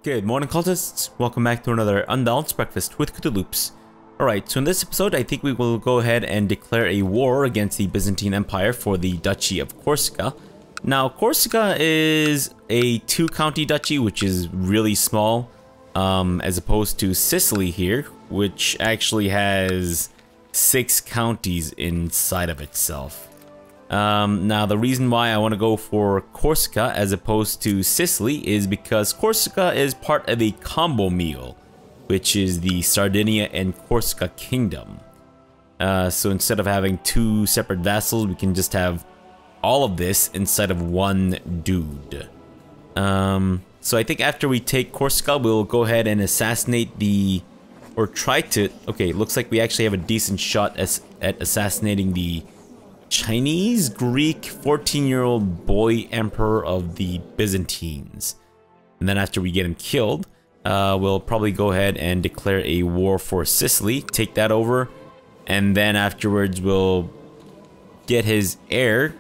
Good morning, cultists. Welcome back to another Unbalanced Breakfast with CthuLoops. Alright, so in this episode, I think we will go ahead and declare a war against the Byzantine Empire for the Duchy of Corsica. Now, Corsica is a 2-county duchy, which is really small, as opposed to Sicily here, which actually has 6 counties inside of itself. Now, the reason why I want to go for Corsica as opposed to Sicily is because Corsica is part of a combo meal, which is the Sardinia and Corsica Kingdom. So instead of having 2 separate vassals, we can just have all of this inside of one dude. So I think after we take Corsica, we'll go ahead and assassinate the... or try to... okay, it looks like we actually have a decent shot at assassinating the Chinese Greek 14-year-old boy emperor of the Byzantines. And then after we get him killed, we'll probably go ahead and declare a war for Sicily, take that over, and then afterwards we'll get his heir,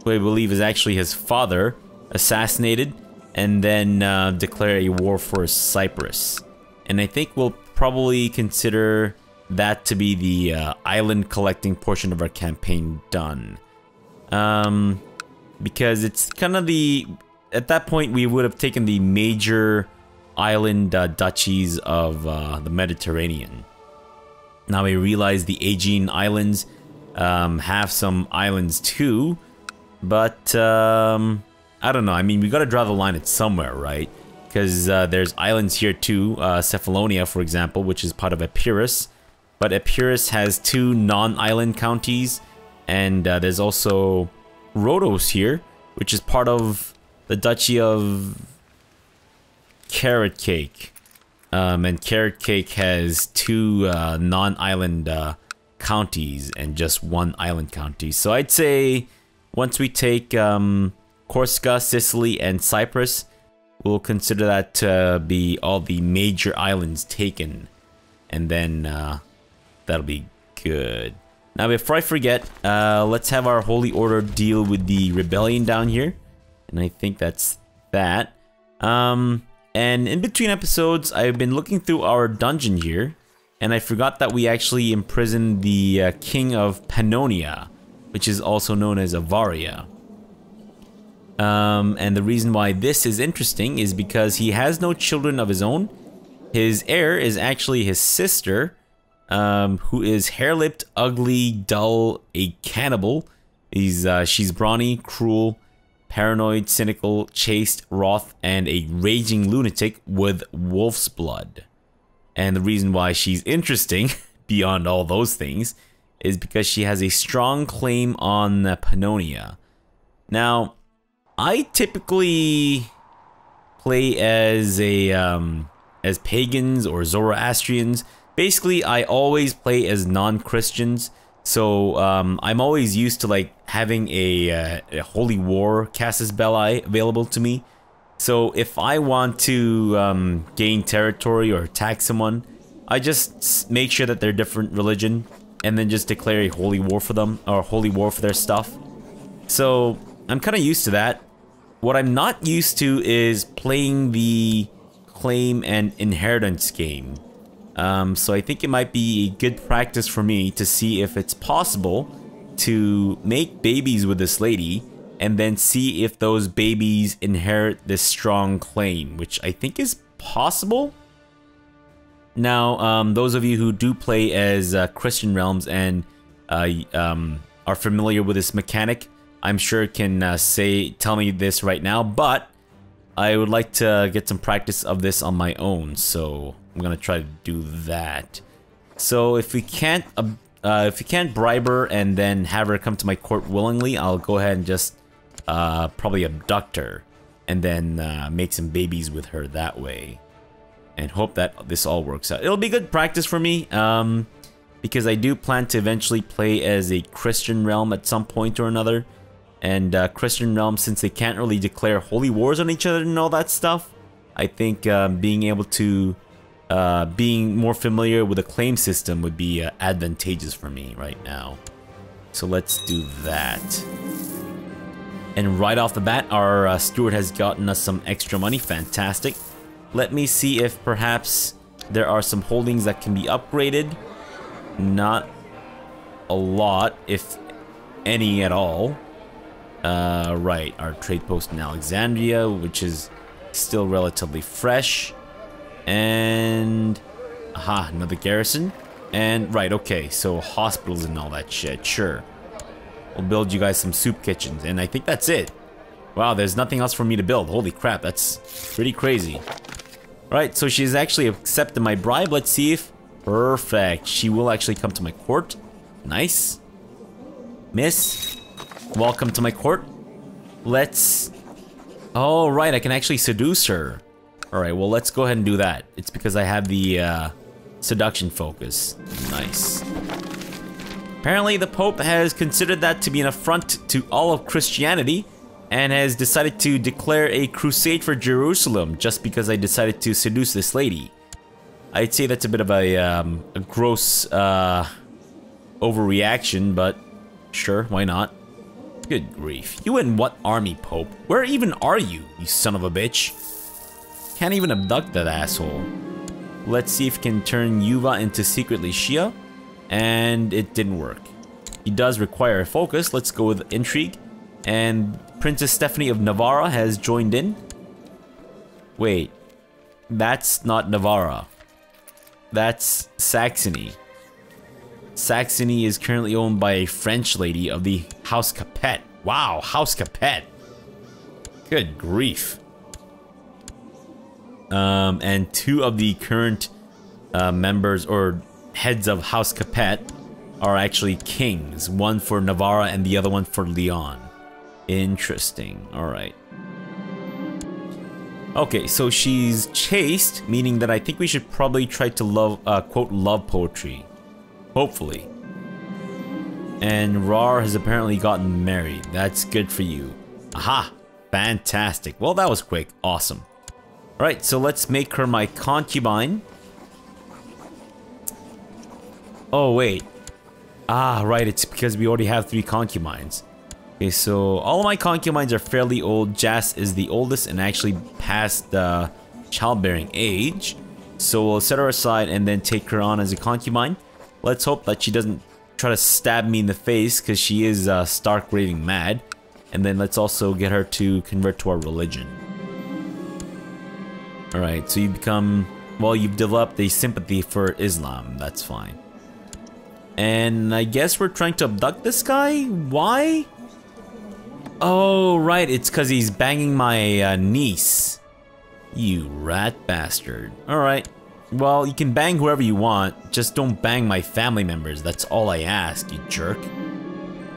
who I believe is actually his father, assassinated, and then declare a war for Cyprus. And I think we'll probably consider that to be the island collecting portion of our campaign done. Because it's kind of the... at that point we would have taken the major island duchies of the Mediterranean. Now we realize the Aegean Islands have some islands too, but I don't know, I mean we gotta draw the line at somewhere, right? Because there's islands here too, Cephalonia for example, which is part of Epirus. But Epirus has 2 non-island counties, and there's also Rhodos here, which is part of the Duchy of Carrot Cake. And Carrot Cake has 2 non-island counties and just 1 island county. So I'd say once we take Corsica, Sicily, and Cyprus, we'll consider that to be all the major islands taken. And then... that'll be good. Now, before I forget, let's have our Holy Order deal with the rebellion down here. And I think that's that. And in between episodes, I've been looking through our dungeon here. And I forgot that we actually imprisoned the King of Pannonia, which is also known as Avaria. And the reason why this is interesting is because he has no children of his own. His heir is actually his sister, who is hair-lipped, ugly, dull, a cannibal. She's brawny, cruel, paranoid, cynical, chaste, wroth, and a raging lunatic with wolf's blood. And the reason why she's interesting, beyond all those things, is because she has a strong claim on Pannonia. Now, I typically play as as pagans or Zoroastrians. Basically, I always play as non-Christians, so I'm always used to like having a holy war casus belli available to me. So if I want to gain territory or attack someone, I just make sure that they're different religion, and then just declare a holy war for them, or holy war for their stuff. So I'm kind of used to that. What I'm not used to is playing the claim and inheritance game. So I think it might be a good practice for me to see if it's possible to make babies with this lady and then see if those babies inherit this strong claim, which I think is possible. Now, those of you who do play as Christian realms and are familiar with this mechanic, I'm sure can tell me this right now, but I would like to get some practice of this on my own, so I'm gonna try to do that. So if we can't bribe her and then have her come to my court willingly, I'll go ahead and just probably abduct her and then make some babies with her that way, and hope that this all works out. It'll be good practice for me because I do plan to eventually play as a Christian realm at some point or another. And Christian realms, since they can't really declare holy wars on each other and all that stuff, I think being able to being more familiar with the claim system would be advantageous for me right now. So let's do that. And right off the bat, our steward has gotten us some extra money. Fantastic. Let me see if perhaps there are some holdings that can be upgraded. Not a lot, if any at all. Right, our trade post in Alexandria, which is still relatively fresh. And... aha, another garrison. And, right, okay, so hospitals and all that shit, sure. We'll build you guys some soup kitchens, and I think that's it. Wow, there's nothing else for me to build. Holy crap, that's pretty crazy. Right, so she's actually accepted my bribe. Let's see if... perfect. She will actually come to my court. Nice. Miss, welcome to my court. Let's... oh, right, I can actually seduce her. Alright, well, let's go ahead and do that. It's because I have the seduction focus. Nice. Apparently, the Pope has considered that to be an affront to all of Christianity and has decided to declare a crusade for Jerusalem just because I decided to seduce this lady. I'd say that's a bit of a gross overreaction, but sure, why not? Good grief. You in what army, Pope? Where even are you, you son of a bitch? Can't even abduct that asshole. Let's see if we can turn Yuva into secretly Shia. And it didn't work. He does require a focus. Let's go with intrigue. And Princess Stephanie of Navarra has joined in. Wait. That's not Navarra. That's Saxony. Saxony is currently owned by a French lady of the House Capet. Wow, House Capet. Good grief. And two of the current members or heads of House Capet are actually kings. One for Navarra and the other one for Leon. Interesting. Alright. Okay, so she's chaste, meaning that I think we should probably try to love, quote, love poetry. Hopefully. And Rar has apparently gotten married. That's good for you. Aha! Fantastic. Well, that was quick. Awesome. Alright, so let's make her my concubine. Oh, wait. Ah, right, it's because we already have 3 concubines. Okay, so all of my concubines are fairly old. Jas is the oldest and actually past the childbearing age. So we'll set her aside and then take her on as a concubine. Let's hope that she doesn't try to stab me in the face because she is stark raving mad. And then let's also get her to convert to our religion. Alright, so you become... well, you've developed a sympathy for Islam. That's fine. And I guess we're trying to abduct this guy? Why? Oh, right, it's because he's banging my niece. You rat bastard. Alright. Well, you can bang whoever you want. Just don't bang my family members. That's all I ask, you jerk.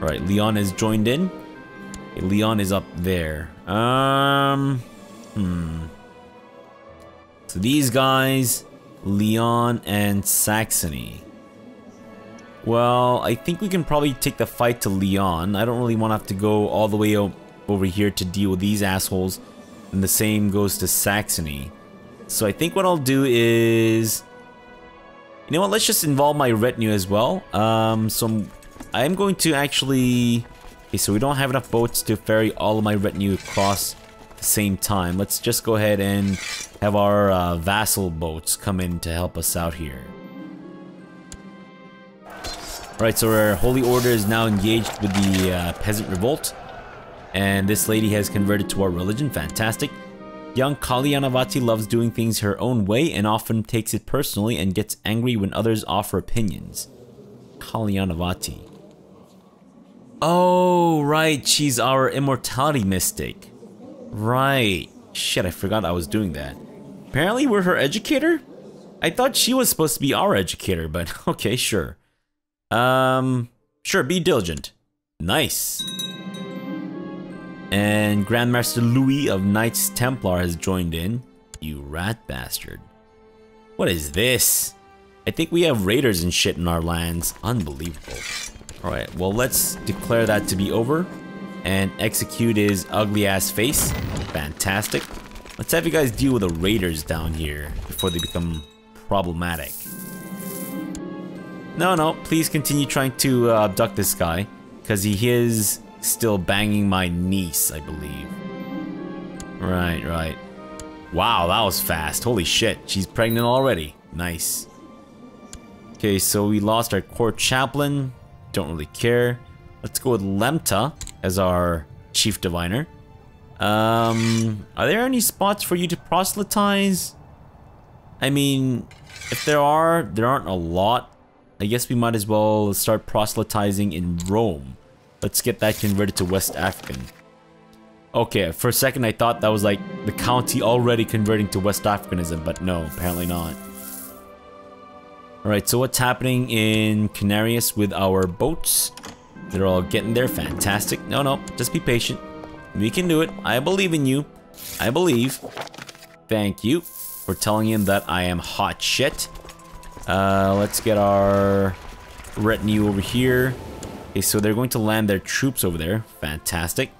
Alright, Leon has joined in. Okay, Leon is up there. So these guys, Leon and Saxony. Well, I think we can probably take the fight to Leon. I don't really want to have to go all the way over here to deal with these assholes. And the same goes to Saxony. So I think what I'll do is... you know what, let's just involve my retinue as well. So I'm going to actually... okay, so we don't have enough boats to ferry all of my retinue across at the same time. Let's just go ahead and have our vassal boats come in to help us out here. Alright, so our Holy Order is now engaged with the Peasant Revolt. And this lady has converted to our religion. Fantastic. Young Kalyanavati loves doing things her own way and often takes it personally and gets angry when others offer opinions. Kalyanavati. Oh, right. She's our immortality mystic. Right. Shit, I forgot I was doing that. Apparently we're her educator? I thought she was supposed to be our educator, but okay, sure. Sure, be diligent. Nice. And Grandmaster Louis of Knights Templar has joined in. You rat bastard. What is this? I think we have raiders and shit in our lands. Unbelievable. Alright, well, let's declare that to be over. And execute his ugly ass face. Fantastic. Let's have you guys deal with the raiders down here before they become problematic. No, please continue trying to abduct this guy. Because he is still banging my niece, I believe. Right. Wow, that was fast. Holy shit, she's pregnant already. Nice. Okay, so we lost our court chaplain. Don't really care. Let's go with Lemta as our chief diviner. Are there any spots for you to proselytize? I mean, if there aren't a lot. I guess we might as well start proselytizing in Rome. Let's get that converted to West African. Okay, for a second I thought that was like the county already converting to West Africanism, but no, apparently not. Alright, so what's happening in Canarius with our boats? They're all getting there, fantastic. No, just be patient. We can do it. I believe in you. I believe. Thank you for telling him that I am hot shit. Let's get our retinue over here. Okay, so they're going to land their troops over there. Fantastic.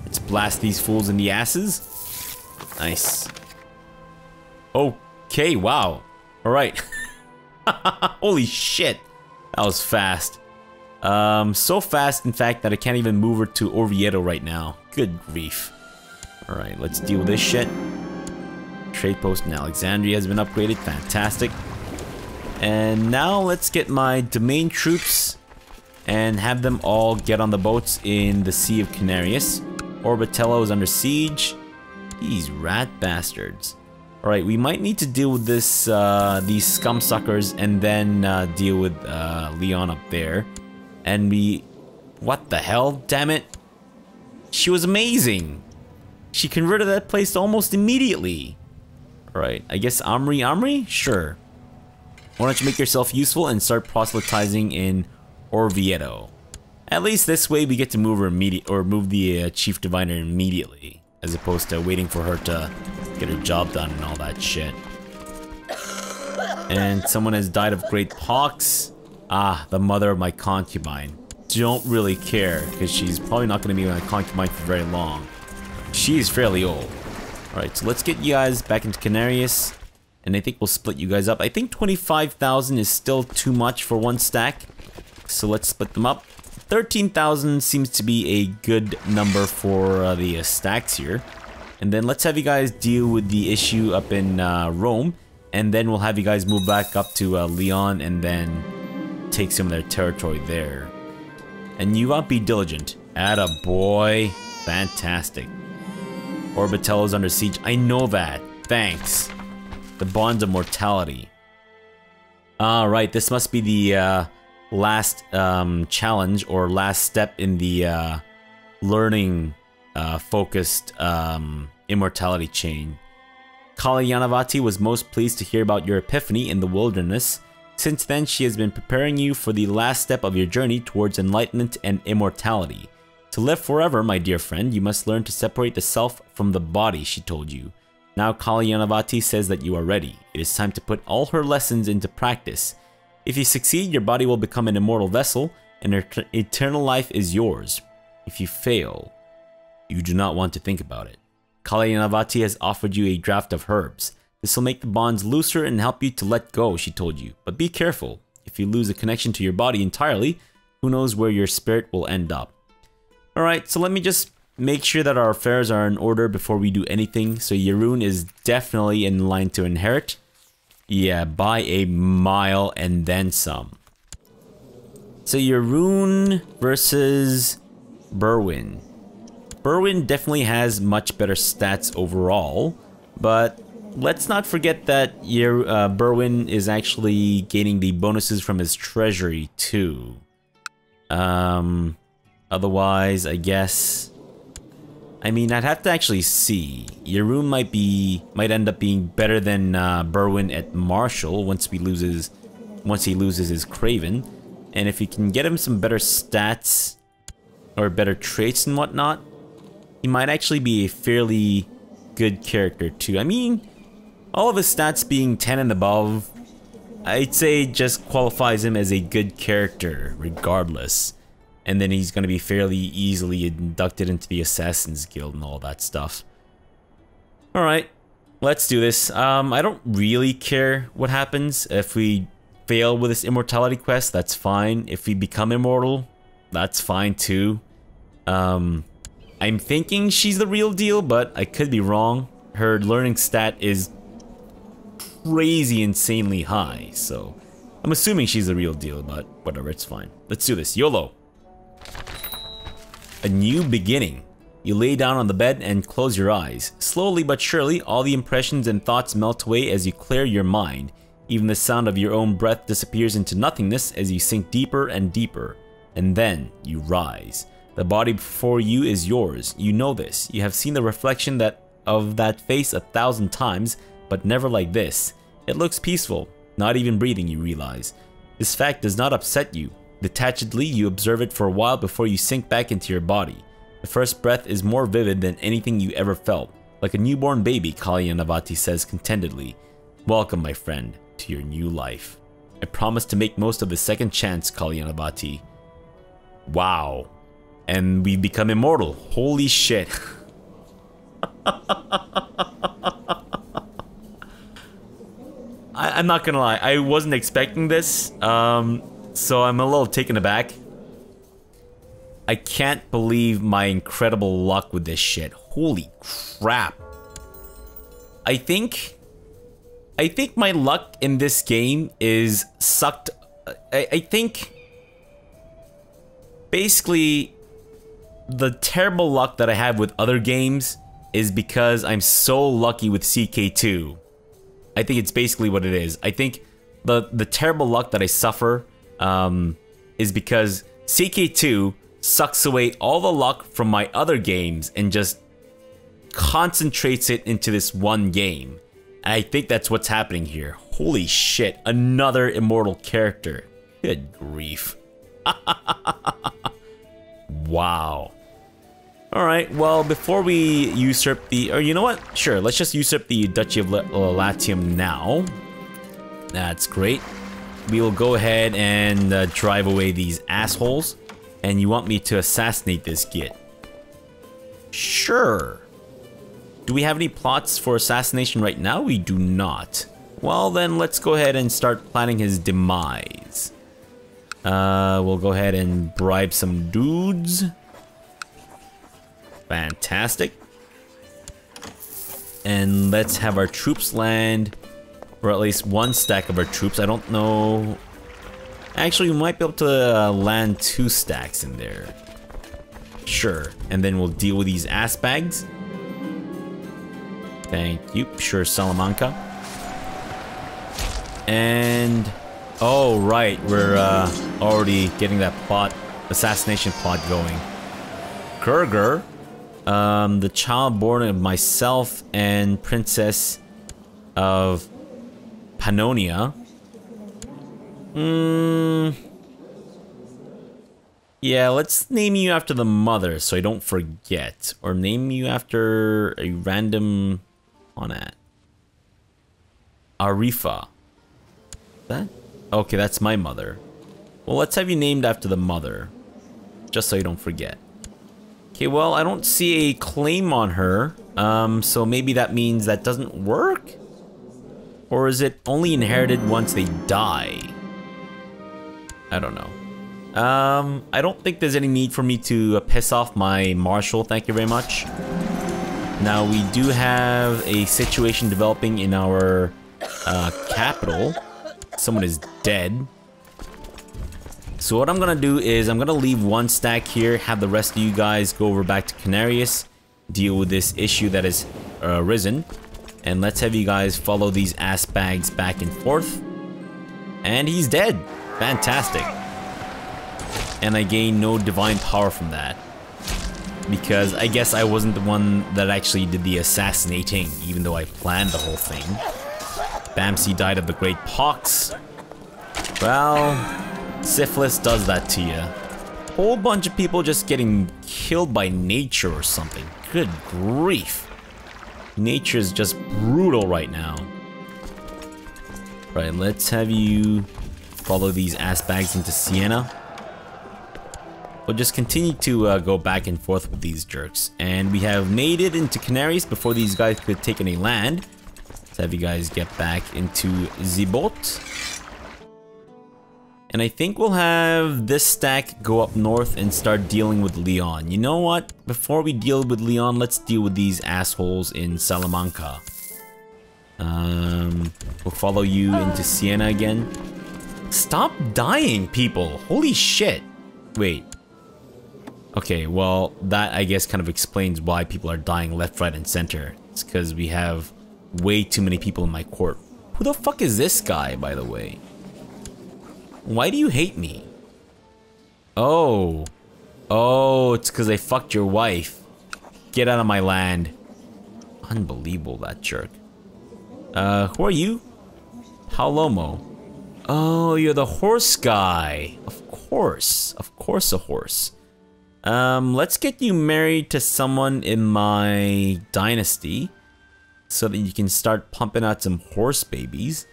Let's blast these fools in the asses. Nice. Okay, wow. Alright. Holy shit. That was fast. So fast, in fact, that I can't even move her to Orvieto right now. Good grief. Alright, let's deal with this shit. Trade post in Alexandria has been upgraded. Fantastic. And now let's get my domain troops and have them all get on the boats in the Sea of Canarius. Orbitello is under siege. These rat bastards. Alright, we might need to deal with this, these scum suckers and then deal with Leon up there. And what the hell? Damn it. She was amazing. She converted that place almost immediately. Alright, I guess Amri? Sure. Why don't you make yourself useful and start proselytizing in Orvieto? At least this way we get to move her move the chief diviner immediately, as opposed to waiting for her to get her job done and all that shit. And someone has died of great pox. Ah, the mother of my concubine. Don't really care, because she's probably not going to be my concubine for very long. She's fairly old. Alright, so let's get you guys back into Canarius. And I think we'll split you guys up. I think 25,000 is still too much for one stack. So let's split them up. 13,000 seems to be a good number for the stacks here. And then let's have you guys deal with the issue up in Rome. And then we'll have you guys move back up to Leon and then take some of their territory there. And you won't be diligent. Atta boy. Fantastic. Orbitello's under siege. I know that. Thanks. The bonds of mortality. Right, this must be the last challenge or last step in the learning focused immortality chain. Kali Yanavati was most pleased to hear about your epiphany in the wilderness. Since then, she has been preparing you for the last step of your journey towards enlightenment and immortality. To live forever, my dear friend, you must learn to separate the self from the body, she told you. Now Kali Yanavati says that you are ready. It is time to put all her lessons into practice. If you succeed, your body will become an immortal vessel, and eternal life is yours. If you fail, you do not want to think about it. Kali Yanavati has offered you a draft of herbs. This will make the bonds looser and help you to let go, she told you. But be careful. If you lose a connection to your body entirely, who knows where your spirit will end up. Alright, so let me just make sure that our affairs are in order before we do anything. So Yeroon is definitely in line to inherit. Yeah, by a mile and then some. So Yeroon versus Berwyn. Berwyn definitely has much better stats overall, but let's not forget that Berwyn is actually gaining the bonuses from his treasury too. Otherwise, I guess, I mean, I'd have to actually see. Yeroon might end up being better than Berwyn at Marshall once he loses his Craven, and if you can get him some better stats or better traits and whatnot, he might actually be a fairly good character too. I mean, all of his stats being 10 and above, I'd say just qualifies him as a good character regardless. And then he's going to be fairly easily inducted into the Assassin's Guild and all that stuff. Alright, let's do this. I don't really care what happens. If we fail with this immortality quest, that's fine. If we become immortal, that's fine too. I'm thinking she's the real deal, but I could be wrong. her learning stat is crazy insanely high, so I'm assuming she's the real deal, but whatever, it's fine. Let's do this. YOLO. A new beginning. You lay down on the bed and close your eyes. Slowly but surely, all the impressions and thoughts melt away as you clear your mind. Even the sound of your own breath disappears into nothingness as you sink deeper and deeper. And then you rise. The body before you is yours. You know this. You have seen the reflection of that face 1,000 times, but never like this. It looks peaceful. Not even breathing, you realize. This fact does not upset you. Detachedly, you observe it for a while before you sink back into your body. The first breath is more vivid than anything you ever felt. Like a newborn baby, Kalyanavati says contentedly. Welcome, my friend, to your new life. I promise to make most of the second chance, Kalyanavati. Wow. And we've become immortal. Holy shit. I'm not gonna lie, I wasn't expecting this, so I'm a little taken aback. I can't believe my incredible luck with this shit. Holy crap. I think my luck in this game is sucked. I think basically the terrible luck that I have with other games is because I'm so lucky with CK2. I think it's basically what it is. I think the terrible luck that I suffer is because CK2 sucks away all the luck from my other games and just concentrates it into this one game. And I think that's what's happening here. Holy shit, another immortal character. Good grief. Wow. Alright, well, before we usurp the... Or you know what? Sure, let's just usurp the Duchy of Latium now. That's great. We will go ahead and drive away these assholes. And you want me to assassinate this git? Sure. Do we have any plots for assassination right now? We do not. Well, then let's go ahead and start planning his demise. We'll go ahead and bribe some dudes. Fantastic. And let's have our troops land, or at least one stack of our troops. I don't know. Actually, we might be able to land 2 stacks in there. Sure. And then we'll deal with these ass bags. Thank you. Sure, Salamanca. And... oh, right. We're already getting that assassination plot going. Kurger. The child born of myself and Princess of Pannonia. Yeah, let's name you after the mother so I don't forget. Or name you after a random Onat. Arifa. That? Okay, that's my mother. Well, let's have you named after the mother. Just so you don't forget. Okay, well, I don't see a claim on her, so maybe that means that doesn't work? Or is it only inherited once they die? I don't know. I don't think there's any need for me to piss off my marshal, thank you very much. Now, we do have a situation developing in our capital. Someone is dead. So what I'm gonna do is I'm gonna leave 1 stack here, have the rest of you guys go over back to Canarius, deal with this issue that has arisen, and let's have you guys follow these ass bags back and forth. And he's dead. Fantastic. And I gain no divine power from that, because I guess I wasn't the one that actually did the assassinating, even though I planned the whole thing. Bamsi died of the Great Pox. Well... syphilis does that to you. Whole bunch of people just getting killed by nature or something. Good grief. Nature is just brutal right now. Right, let's have you follow these ass bags into Siena. We'll just continue to go back and forth with these jerks. And we have naded into Canaries before these guys could take any land. Let's have you guys get back into the boat. And I think we'll have this stack go up north and start dealing with Leon. You know what? Before we deal with Leon, let's deal with these assholes in Salamanca. We'll follow you into Siena again. Stop dying, people. Holy shit. Wait. Okay, well, that I guess kind of explains why people are dying left, right, and center. It's because we have way too many people in my court. Who the fuck is this guy, by the way? Why do you hate me? Oh. Oh, it's because I fucked your wife. Get out of my land. Unbelievable, that jerk. Who are you? Paulomo. Oh, you're the horse guy. Of course. Of course a horse. Let's get you married to someone in my dynasty so that you can start pumping out some horse babies.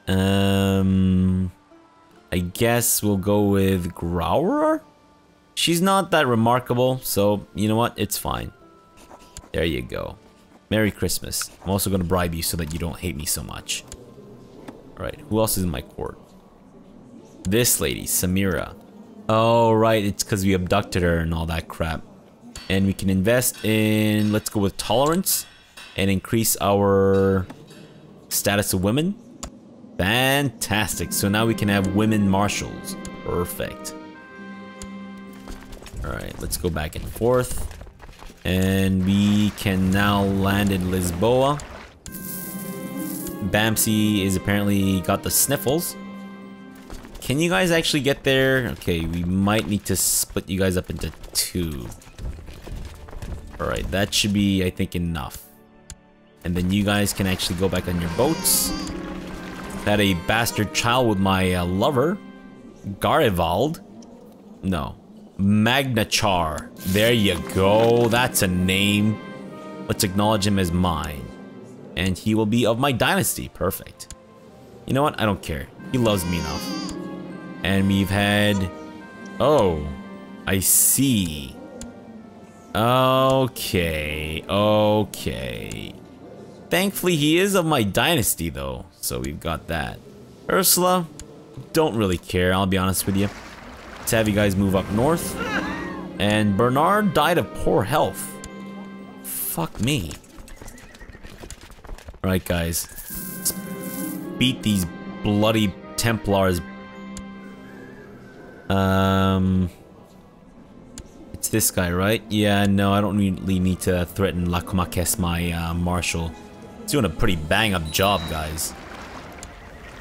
I guess we'll go with Growler? She's not that remarkable, so you know what? It's fine. There you go. Merry Christmas. I'm also gonna bribe you so that you don't hate me so much. Alright, who else is in my court? This lady, Samira. Oh, right, it's because we abducted her and all that crap. And we can invest in, let's go with tolerance and increase our status of women. Fantastic. So now we can have women marshals. Perfect. Alright, let's go back and forth. And we can now land in Lisboa. Bamsey is apparently got the sniffles. Can you guys actually get there? Okay, we might need to split you guys up into two. Alright, that should be, I think, enough. And then you guys can actually go back on your boats. Had a bastard child with my lover, Garivald. No, Magnachar. There you go. That's a name. Let's acknowledge him as mine, and he will be of my dynasty. Perfect. You know what? I don't care. He loves me enough. And we've had. Oh, I see. Okay. Okay. Thankfully, he is of my dynasty, though. So we've got that. Ursula, don't really care, I'll be honest with you. Let's have you guys move up north. And Bernard died of poor health. Fuck me. Alright, guys. Let's beat these bloody Templars. It's this guy, right? Yeah, no, I don't really need to threaten Lacomaques, my marshal. He's doing a pretty bang-up job, guys.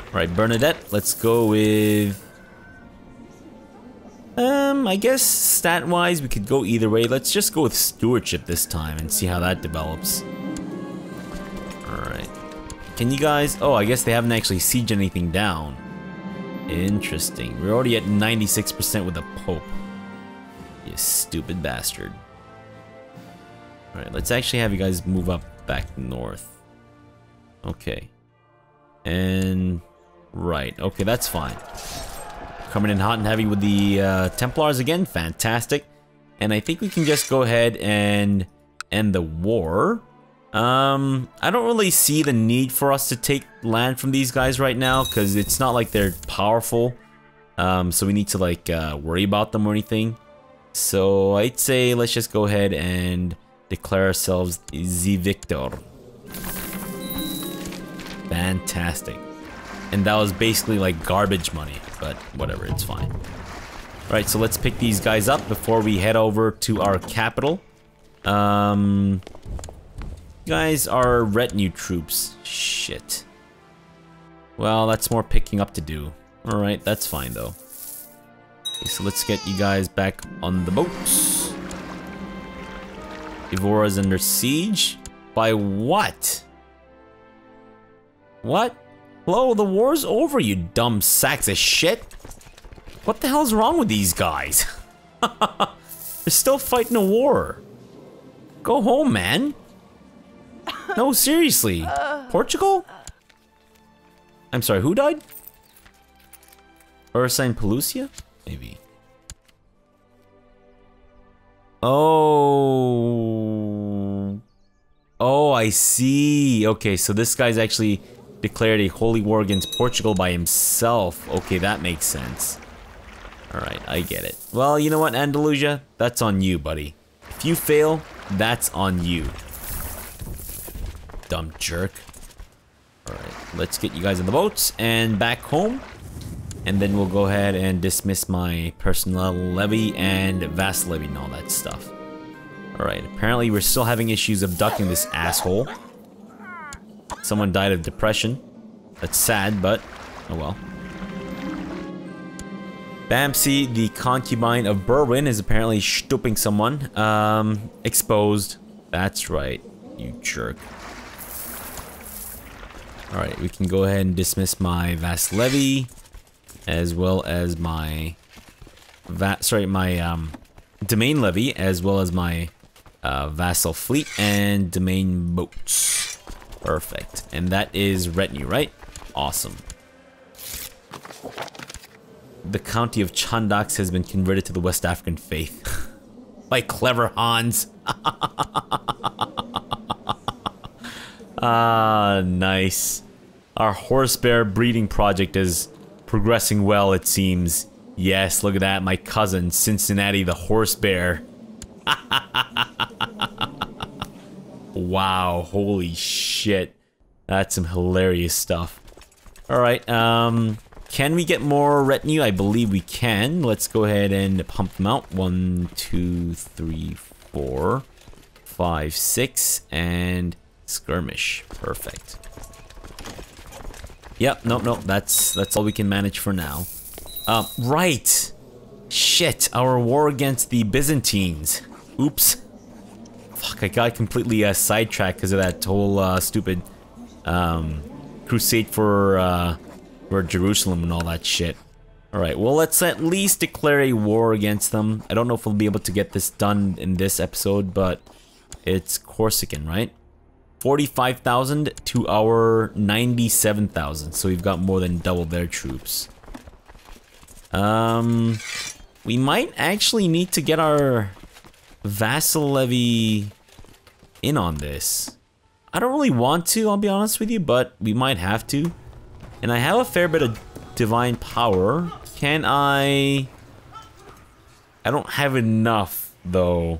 Alright, Bernadette, let's go with... I guess stat-wise we could go either way. Let's just go with stewardship this time and see how that develops. Alright. Can you guys... Oh, I guess they haven't actually sieged anything down. Interesting. We're already at 96% with the Pope. You stupid bastard. Alright, let's actually have you guys move up back north. Okay. And... Right, okay, that's fine. Coming in hot and heavy with the Templars again, fantastic. And I think we can just go ahead and end the war. I don't really see the need for us to take land from these guys right now, because it's not like they're powerful. So we need to like worry about them or anything. So I'd say let's just go ahead and declare ourselves the victor. Fantastic. And that was basically like garbage money, but whatever, it's fine. Alright, so let's pick these guys up before we head over to our capital. You guys are retinue troops. Shit. Well, that's more picking up to do. Alright, that's fine though. Okay, so let's get you guys back on the boats. Evora's under siege? By what? What? Hello, the war's over, you dumb sacks of shit. What the hell's wrong with these guys? They're still fighting a war. Go home, man. No, seriously. Portugal? I'm sorry, who died? Ursa and Pelusia? Maybe. Oh. Oh, I see. Okay, so this guy's actually declared a holy war against Portugal by himself. Okay, that makes sense. Alright, I get it. Well, you know what, Andalusia? That's on you, buddy. If you fail, that's on you. Dumb jerk. Alright, let's get you guys in the boats and back home. And then we'll go ahead and dismiss my personnel levy and vassal levy and all that stuff. Alright, apparently we're still having issues abducting this asshole. Someone died of depression. That's sad, but oh well. Bamsey, the concubine of Berwin, is apparently stooping someone. Exposed. That's right, you jerk. Alright, we can go ahead and dismiss my vassal levy, as well as my domain levy, as well as my vassal fleet and domain boats. Perfect. And that is retinue, right? Awesome. The county of Chandax has been converted to the West African faith. By clever Hans. Ah, nice. Our horse bear breeding project is progressing well, it seems. Yes, look at that, my cousin, Cincinnati the horse bear. Wow, holy shit. That's some hilarious stuff. Alright, can we get more retinue? I believe we can. Let's go ahead and pump them out. 1, 2, 3, 4, 5, 6, and skirmish. Perfect. Yep, nope, that's all we can manage for now. Right. Shit, our war against the Byzantines. Oops. Fuck, I got completely sidetracked because of that whole stupid crusade for Jerusalem and all that shit. Alright, well, let's at least declare a war against them. I don't know if we'll be able to get this done in this episode, but it's Corsican, right? 45,000 to our 97,000, so we've got more than double their troops. We might actually need to get our vassal levy in on this. I don't really want to, I'll be honest with you, but we might have to. And I have a fair bit of divine power. Can I don't have enough, though.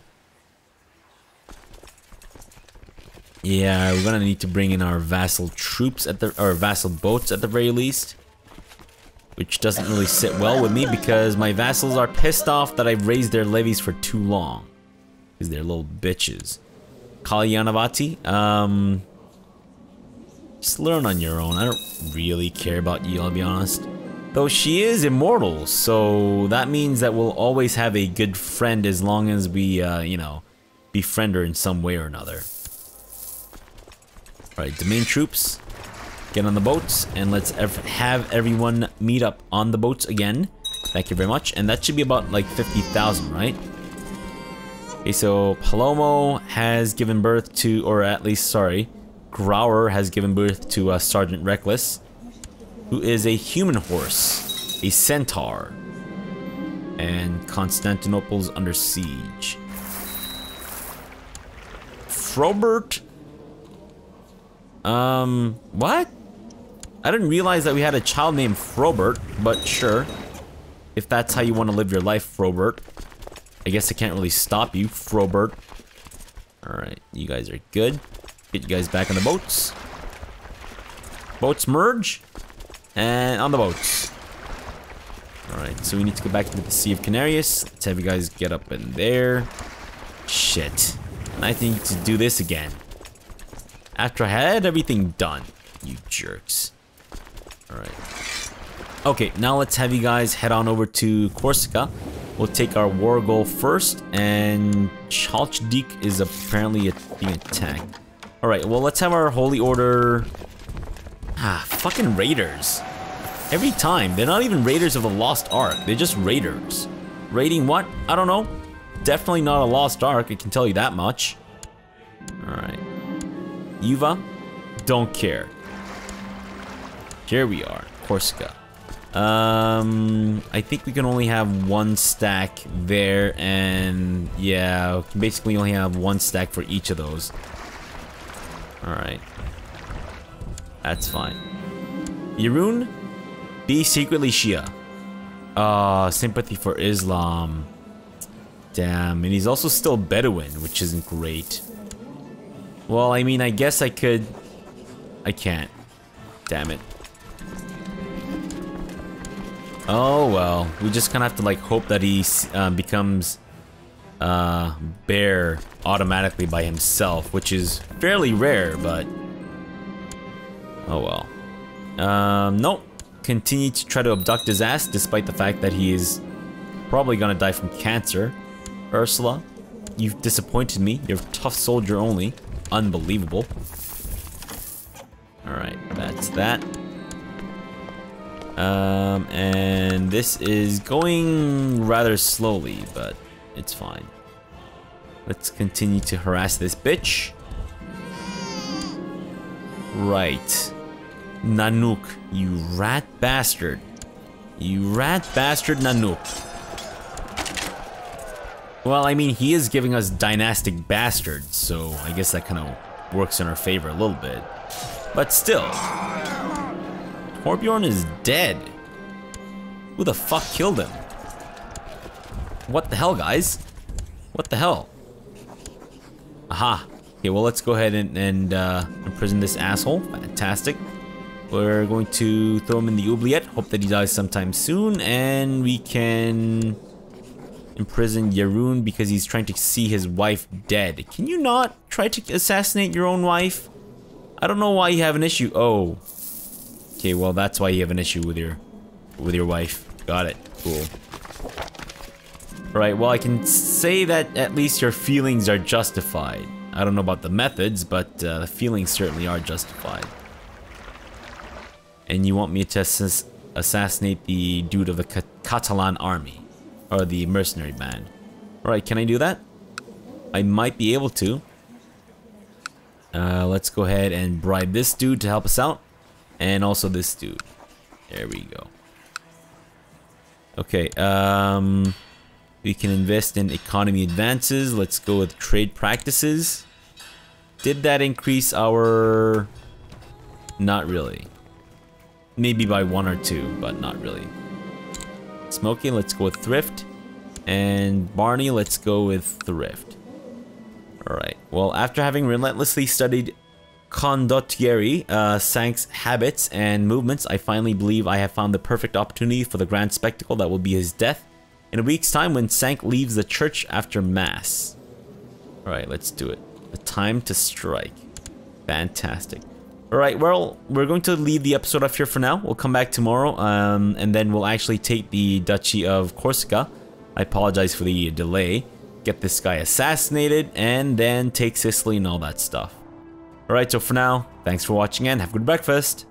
Yeah, we're gonna need to bring in our vassal troops or vassal boats at the very least. Which doesn't really sit well with me because my vassals are pissed off that I've raised their levies for too long. Because they're little bitches. Kalyanavati, just learn on your own. I don't really care about you, I'll be honest. Though she is immortal, so that means that we'll always have a good friend as long as we, you know, befriend her in some way or another. Alright, domain troops, get on the boats, and let's have everyone meet up on the boats again. Thank you very much. And that should be about like 50,000, right? Okay, so Palomo has given birth to, or at least, sorry, Grauer has given birth to Sergeant Reckless, who is a human horse, a centaur, and Constantinople's under siege. Frobert? What? I didn't realize that we had a child named Frobert, but sure. If that's how you want to live your life, Frobert. I guess I can't really stop you, Frobert. Alright, you guys are good. Get you guys back on the boats. Boats merge. And on the boats. Alright, so we need to go back into the Sea of Canarius. Let's have you guys get up in there. Shit. And I need to do this again. After I had everything done. You jerks. Alright. Okay, now let's have you guys head on over to Corsica. We'll take our war goal first, and Chalchdik is apparently being attacked. Alright, well, let's have our Holy Order... Ah, fucking raiders. Every time. They're not even raiders of the Lost Ark. They're just raiders. Raiding what? I don't know. Definitely not a Lost Ark, I can tell you that much. Alright. Yuva? Don't care. Here we are. Corsica. I think we can only have one stack there, and yeah, we can basically only have one stack for each of those. Alright. That's fine. Yaroon, be secretly Shia. Sympathy for Islam. Damn, and he's also still Bedouin, which isn't great. Well, I mean, I guess I could... I can't. Damn it. Oh, well. We just kind of have to, like, hope that he becomes bear automatically by himself, which is fairly rare, but... Oh, well. Nope. Continue to try to abduct his ass, despite the fact that he is probably gonna die from cancer. Ursula, you've disappointed me. You're a tough soldier only. Unbelievable. Alright, that's that. And this is going rather slowly, but it's fine. Let's continue to harass this bitch. Right. Nanook, you rat bastard. You rat bastard Nanook. Well, I mean, he is giving us dynastic bastards, so I guess that kind of works in our favor a little bit. But still. Torbjorn is dead. Who the fuck killed him? What the hell, guys? What the hell? Aha. Okay, well, let's go ahead and imprison this asshole. Fantastic. We're going to throw him in the oubliette. Hope that he dies sometime soon. And we can imprison Yaroon because he's trying to see his wife dead. Can you not try to assassinate your own wife? I don't know why you have an issue. Oh. Okay, well, that's why you have an issue with your wife. Got it. Cool. Right, well, I can say that at least your feelings are justified. I don't know about the methods, but the feelings certainly are justified. And you want me to assassinate the dude of the Catalan army. Or the mercenary band. Alright, can I do that? I might be able to. Let's go ahead and bribe this dude to help us out. And also this dude. There we go. Okay, we can invest in economy advances. Let's go with trade practices. Did that increase our... Not really. Maybe by 1 or 2, but not really. Smokey, let's go with thrift. And Barney, let's go with thrift. Alright, well, after having relentlessly studied Condottieri, Sank's habits and movements, I finally believe I have found the perfect opportunity for the grand spectacle that will be his death in a week's time when Sank leaves the church after mass. Alright, let's do it. The time to strike. Fantastic. Alright, well, we're going to leave the episode off here for now. We'll come back tomorrow, and then we'll actually take the Duchy of Corsica. I apologize for the delay. Get this guy assassinated, and then take Sicily and all that stuff. Alright, so for now, thanks for watching and have a good breakfast.